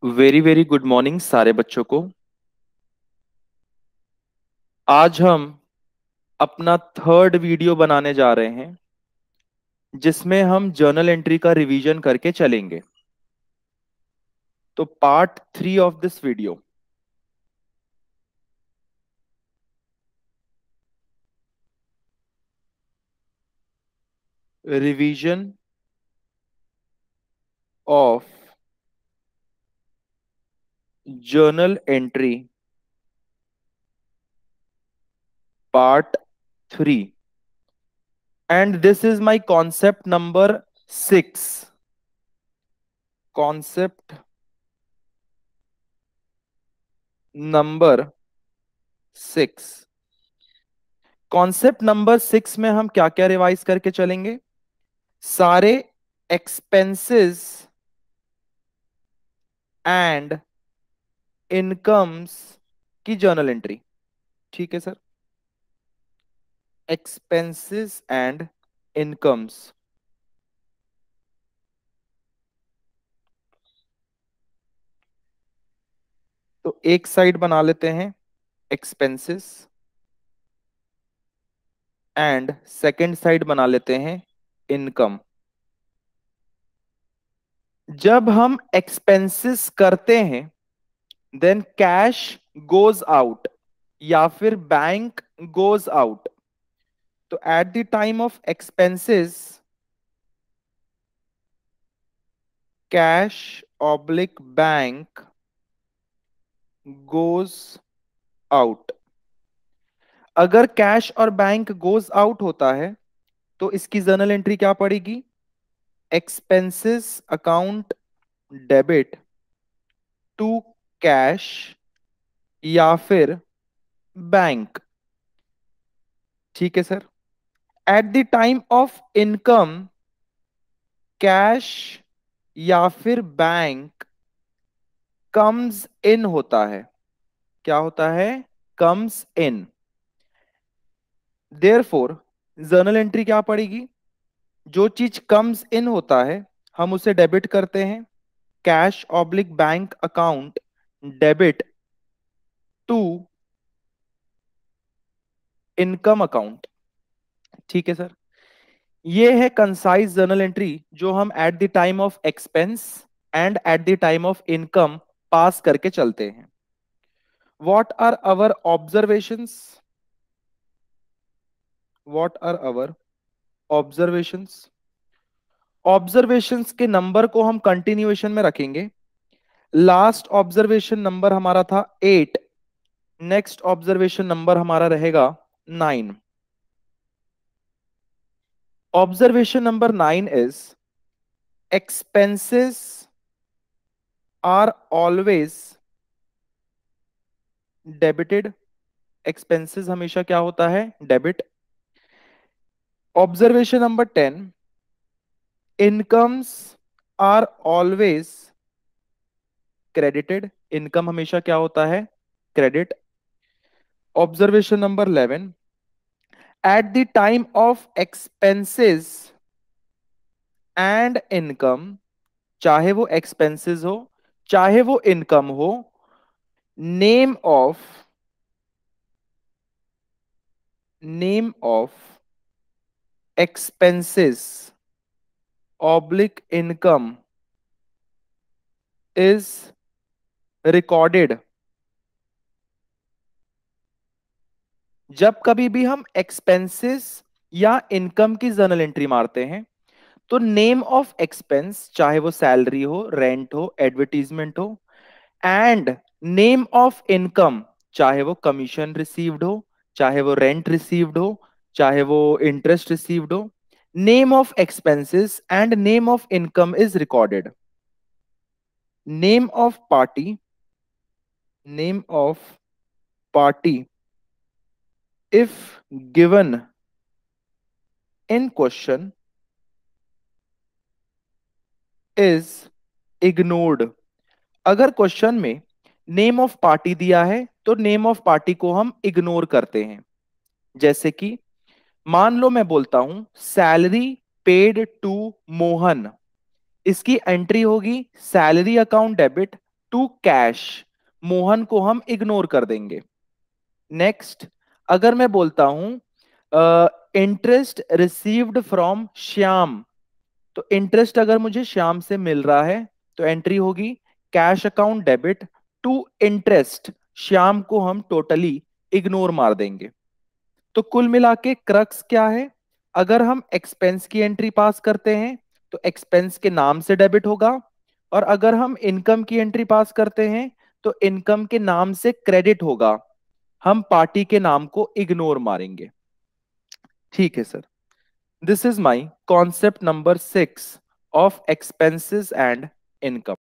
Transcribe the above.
Very very good morning सारे बच्चों को। आज हम अपना थर्ड वीडियो बनाने जा रहे हैं जिसमें हम जर्नल एंट्री का रिवीजन करके चलेंगे। तो part 3 of this video, revision of journal entry part 3, and this is my concept number 6। Concept number 6। Concept number 6 में हम क्या क्या रिवाइज करके चलेंगे? सारे एक्सपेंसेस एंड इनकम्स की जर्नल एंट्री। ठीक है सर। Expenses and incomes. तो एक साइड बना लेते हैं एक्सपेंसेस एंड सेकंड साइड बना लेते हैं इनकम। जब हम एक्सपेंसेस करते हैं देन कैश गोज आउट या फिर बैंक गोज आउट। तो at the time of expenses cash oblique bank goes out. अगर कैश और बैंक गोज आउट होता है तो इसकी जर्नल एंट्री क्या पड़ेगी? Expenses account debit to cash या फिर बैंक। ठीक है sir. At the time of income cash या फिर बैंक कम्स इन होता है। क्या होता है? Comes in. Therefore journal entry क्या पड़ेगी? जो चीज कम्स इन होता है हम उसे डेबिट करते हैं। Cash oblique bank account debit to income account. ठीक है सर। ये है कंसाइज जर्नल एंट्री जो हम at the time of expense and at the time of income pass करके चलते हैं। What are our observations? What are our observations? Observations के नंबर को हम कंटिन्यूएशन में रखेंगे। लास्ट ऑब्जर्वेशन नंबर हमारा था 8, नेक्स्ट ऑब्जर्वेशन नंबर हमारा रहेगा 9। Observation number 9 is expenses are always debited। expenses हमेशा क्या होता है? Debit. Observation number 10, incomes are always credited. Income हमेशा क्या होता है? Credit. Observation number 11, at the time of expenses and income, चाहे वो एक्सपेंसेस हो चाहे वो इनकम हो, name of expenses oblique income is recorded. जब कभी भी हम एक्सपेंसेस या इनकम की जर्नल एंट्री मारते हैं तो नेम ऑफ एक्सपेंस, चाहे वो सैलरी हो, रेंट हो, एडवर्टीजमेंट हो, एंड नेम ऑफ इनकम, चाहे वो कमीशन रिसीव्ड हो, चाहे वो रेंट रिसीव्ड हो, चाहे वो इंटरेस्ट रिसीव्ड हो, name of expenses and name of income is recorded. Name of party, name of party if given in question is ignored। अगर क्वेश्चन में नेम ऑफ पार्टी दिया है तो नेम ऑफ पार्टी को हम इग्नोर करते हैं। जैसे कि मान लो मैं बोलता हूं सैलरी पेड टू मोहन, इसकी एंट्री होगी salary account debit to cash, Mohan को हम इग्नोर कर देंगे। नेक्स्ट, अगर मैं बोलता हूं इंटरेस्ट रिसीव्ड फ्रॉम श्याम, तो इंटरेस्ट अगर मुझे श्याम से मिल रहा है तो एंट्री होगी cash account debit to interest, Shyam को हम टोटली इग्नोर मार देंगे। तो कुल मिला के क्रक्स क्या है, अगर हम एक्सपेंस की एंट्री पास करते हैं तो एक्सपेंस के नाम से डेबिट होगा, और अगर हम इनकम की एंट्री पास करते हैं तो इनकम के नाम से क्रेडिट होगा। हम पार्टी के नाम को इग्नोर मारेंगे। ठीक है sir, this is my concept number 6 of expenses and income.